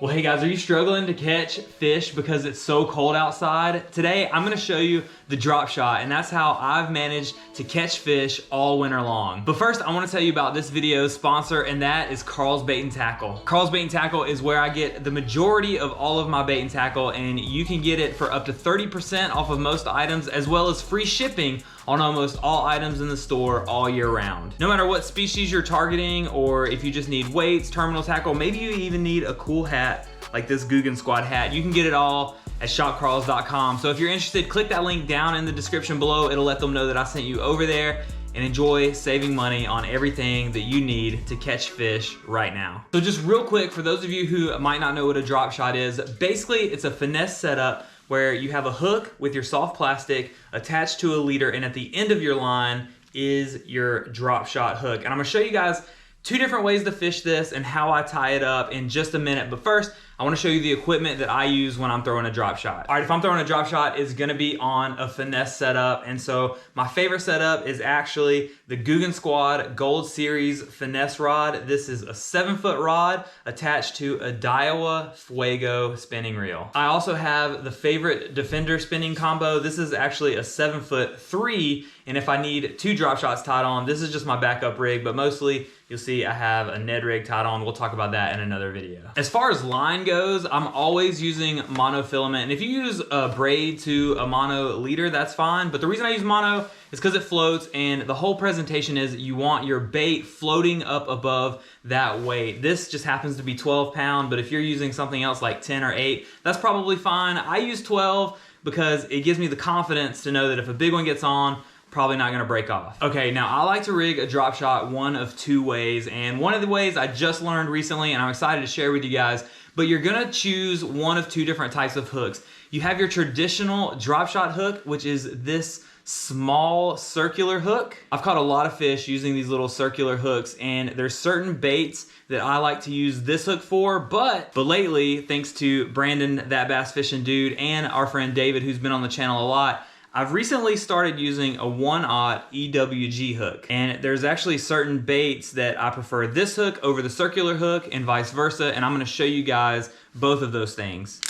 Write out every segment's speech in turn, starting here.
Well, hey guys, are you struggling to catch fish because it's so cold outside? Today, I'm gonna show you the drop shot, and that's how I've managed to catch fish all winter long. But first, I wanna tell you about this video's sponsor, and that is Karl's Bait and Tackle. Karl's Bait and Tackle is where I get the majority of all of my bait and tackle, and you can get it for up to 30% off of most items, as well as free shipping on almost all items in the store all year round. No matter what species you're targeting, or if you just need weights, terminal tackle, maybe you even need a cool hat like this Guggen Squad hat, you can get it all at shopkarls.com. So if you're interested, click that link down in the description below. It'll let them know that I sent you over there, and enjoy saving money on everything that you need to catch fish right now. So just real quick, for those of you who might not know what a drop shot is, basically it's a finesse setup where you have a hook with your soft plastic attached to a leader, and at the end of your line is your drop shot hook. And I'm gonna show you guys two different ways to fish this and how I tie it up in just a minute. But first, I wanna show you the equipment that I use when I'm throwing a drop shot. All right, if I'm throwing a drop shot, it's gonna be on a finesse setup. And so my favorite setup is actually the Guggen Squad Gold Series finesse rod. This is a 7-foot rod attached to a Daiwa Fuego spinning reel. I also have the favorite Defender spinning combo. This is actually a 7'3", and if I need 2 drop shots tied on, this is just my backup rig, but mostly you'll see I have a Ned rig tied on. We'll talk about that in another video. As far as line goes, I'm always using monofilament, and if you use a braid to a mono leader, that's fine, but the reason I use mono is because it floats, and the whole presentation is you want your bait floating up above that weight. This just happens to be 12 pound, but if you're using something else like 10 or 8, that's probably fine. I use 12 because it gives me the confidence to know that if a big one gets on, probably not gonna break off. Okay, now I like to rig a drop shot one of 2 ways, and one of the ways I just learned recently, and I'm excited to share with you guys, but you're gonna choose one of 2 different types of hooks. You have your traditional drop shot hook, which is this small circular hook. I've caught a lot of fish using these little circular hooks, and there's certain baits that I like to use this hook for, but lately, thanks to Brandon, that bass fishing dude, and our friend David, who's been on the channel a lot, I've recently started using a 1/0 EWG hook, and there's actually certain baits that I prefer this hook over the circular hook and vice versa, and I'm gonna show you guys both of those things.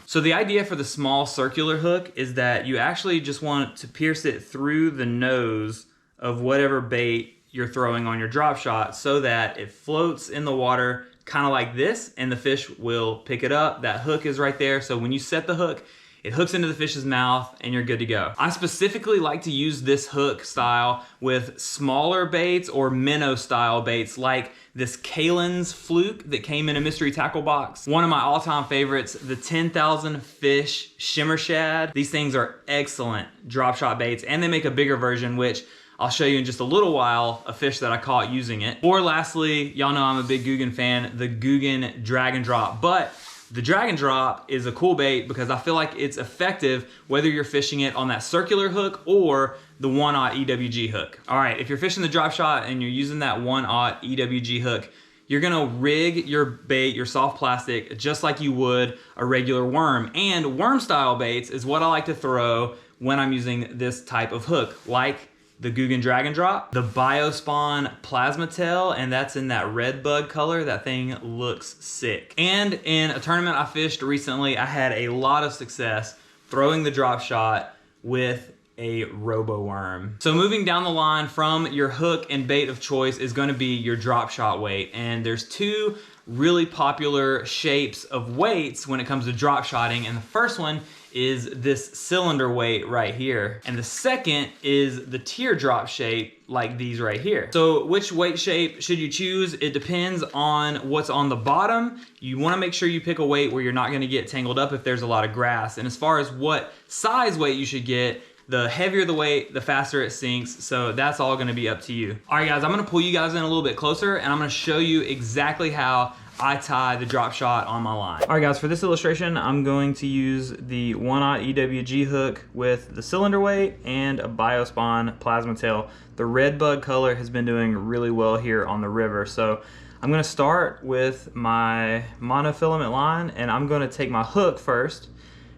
So the idea for the small circular hook is that you actually just want to pierce it through the nose of whatever bait you're throwing on your drop shot so that it floats in the water kind of like this, and the fish will pick it up. That hook is right there, so when you set the hook, it hooks into the fish's mouth and you're good to go. I specifically like to use this hook style with smaller baits or minnow style baits like this Kalen's Fluke that came in a mystery tackle box. One of my all-time favorites, the 10,000 Fish Shimmer Shad. These things are excellent drop shot baits, and they make a bigger version, which I'll show you in just a little while, a fish that I caught using it. Or lastly, y'all know I'm a big Guggen fan, the Guggen Drag and Drop. But the drag and drop is a cool bait because I feel like it's effective whether you're fishing it on that circular hook or the 1/0 EWG hook. All right, if you're fishing the drop shot and you're using that 1/0 EWG hook, you're gonna rig your bait, your soft plastic, just like you would a regular worm. And worm style baits is what I like to throw when I'm using this type of hook, like the Guggen Drag and Drop, the Biospawn Plasma Tail, and that's in that red bug color. That thing looks sick. And in a tournament I fished recently, I had a lot of success throwing the drop shot with a robo worm. So moving down the line from your hook and bait of choice is gonna be your drop shot weight. And there's 2 really popular shapes of weights when it comes to drop shotting, and the first one is this cylinder weight right here, and the second is the teardrop shape like these right here. So which weight shape should you choose? It depends on what's on the bottom. You wanna make sure you pick a weight where you're not gonna get tangled up if there's a lot of grass. And as far as what size weight you should get, the heavier the weight, the faster it sinks, so that's all gonna be up to you. All right guys, I'm gonna pull you guys in a little bit closer, and I'm gonna show you exactly how I tie the drop shot on my line. All right guys, for this illustration, I'm going to use the 1/0 EWG hook with the cylinder weight and a Biospawn Plasma Tail. The red bug color has been doing really well here on the river, so I'm gonna start with my monofilament line, and I'm gonna take my hook first,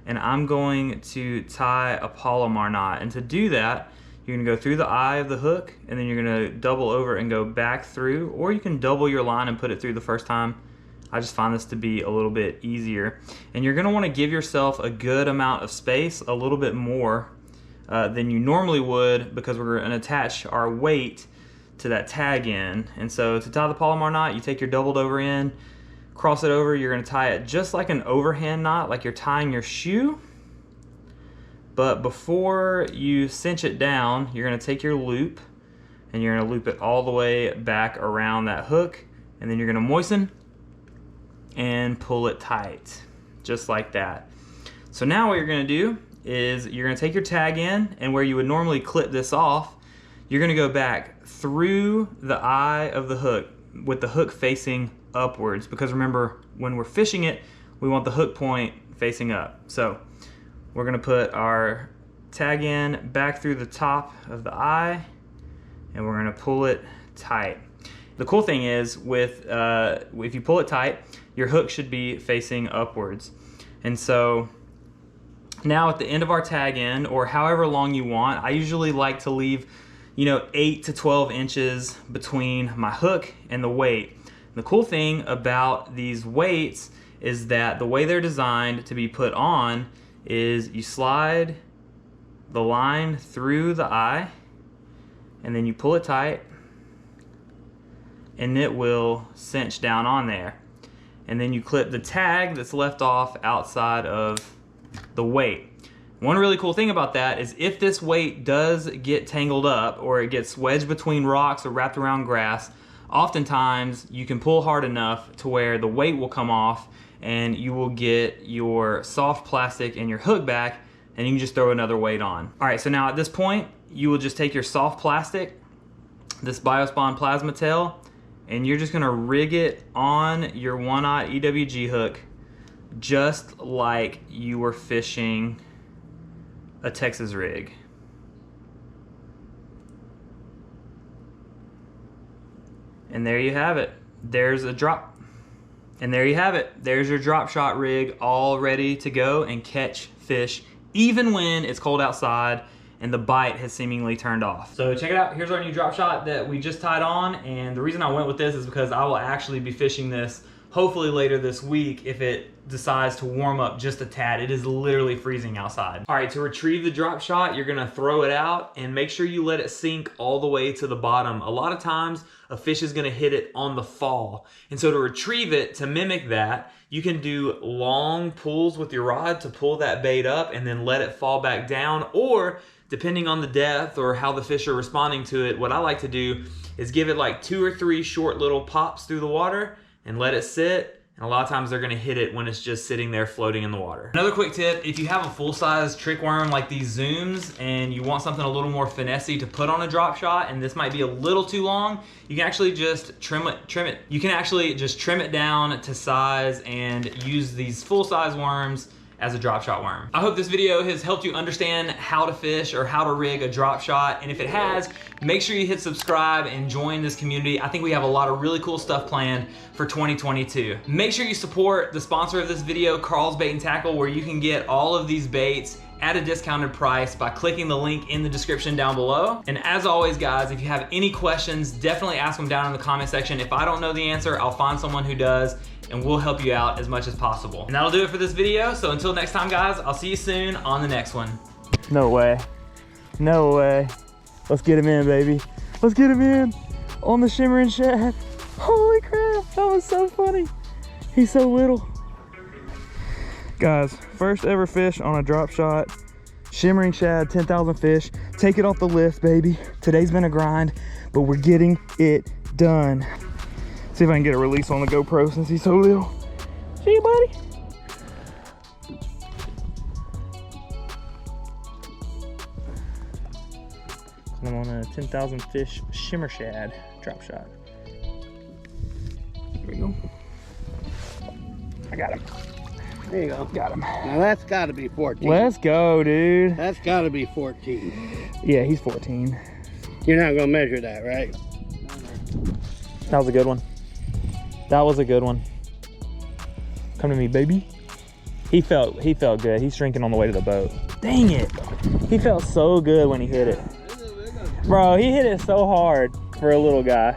and I'm going to tie a Palomar knot. And to do that, you're gonna go through the eye of the hook, and then you're gonna double over and go back through, or you can double your line and put it through the first time. I just find this to be a little bit easier. And you're gonna wanna give yourself a good amount of space, a little bit more than you normally would, because we're gonna attach our weight to that tag end. And so to tie the Palomar knot, you take your doubled over end, cross it over, you're gonna tie it just like an overhand knot, like you're tying your shoe. But before you cinch it down, you're gonna take your loop and you're gonna loop it all the way back around that hook, and then you're gonna moisten and pull it tight, just like that. So now what you're gonna do is you're gonna take your tag in, and where you would normally clip this off, you're gonna go back through the eye of the hook with the hook facing upwards, because remember, when we're fishing it, we want the hook point facing up. So we're gonna put our tag in back through the top of the eye, and we're gonna pull it tight. The cool thing is, if you pull it tight, your hook should be facing upwards. And so now at the end of our tag end, or however long you want, I usually like to leave 8 to 12 inches between my hook and the weight. The cool thing about these weights is that the way they're designed to be put on is you slide the line through the eye, and then you pull it tight, and it will cinch down on there. And then you clip the tag that's left off outside of the weight. One really cool thing about that is if this weight does get tangled up, or it gets wedged between rocks or wrapped around grass, oftentimes you can pull hard enough to where the weight will come off, and you will get your soft plastic and your hook back, and you can just throw another weight on. All right, so now at this point, you will just take your soft plastic, this Biospon plasma tail, and you're just gonna rig it on your 1/0 EWG hook, just like you were fishing a Texas rig. And there you have it. There's a drop. And there you have it. There's your drop shot rig, all ready to go and catch fish, even when it's cold outside and the bite has seemingly turned off. So check it out. Here's our new drop shot that we just tied on. And the reason I went with this is because I will actually be fishing this hopefully later this week if it decides to warm up just a tad. It is literally freezing outside. All right, to retrieve the drop shot, you're gonna throw it out and make sure you let it sink all the way to the bottom. A lot of times a fish is gonna hit it on the fall. And so to retrieve it, to mimic that, you can do long pulls with your rod to pull that bait up and then let it fall back down, or depending on the depth or how the fish are responding to it, what I like to do is give it like 2 or 3 short little pops through the water and let it sit. And a lot of times they're gonna hit it when it's just sitting there floating in the water. Another quick tip, if you have a full-size trick worm like these Zooms and you want something a little more finessey to put on a drop shot, and this might be a little too long, you can actually just trim it. You can actually just trim it down to size and use these full-size worms as a drop shot worm. I hope this video has helped you understand how to fish or how to rig a drop shot. And if it has, make sure you hit subscribe and join this community. I think we have a lot of really cool stuff planned for 2022. Make sure you support the sponsor of this video, Karl's Bait and Tackle, where you can get all of these baits at a discounted price by clicking the link in the description down below. And as always, guys, if you have any questions, definitely ask them down in the comment section. If I don't know the answer, I'll find someone who does, and we'll help you out as much as possible. And that'll do it for this video. So until next time, guys, I'll see you soon on the next one. No way. No way. Let's get him in, baby. Let's get him in on the shimmering shad. Holy crap, that was so funny. He's so little. Guys, first ever fish on a drop shot. Shimmering shad, 10,000 fish. Take it off the list, baby. Today's been a grind, but we're getting it done. See if I can get a release on the GoPro since he's so little. See you, buddy. I'm on a 10,000 fish shimmer shad drop shot. Here we go. I got him. There you go, got him. Now that's gotta be 14. Let's go, dude. That's gotta be 14. Yeah, he's 14. You're not gonna measure that, right? That was a good one. That was a good one. Come to me, baby. He felt good. He's shrinking on the way to the boat. Dang it. He felt so good when he hit it. Bro, he hit it so hard for a little guy.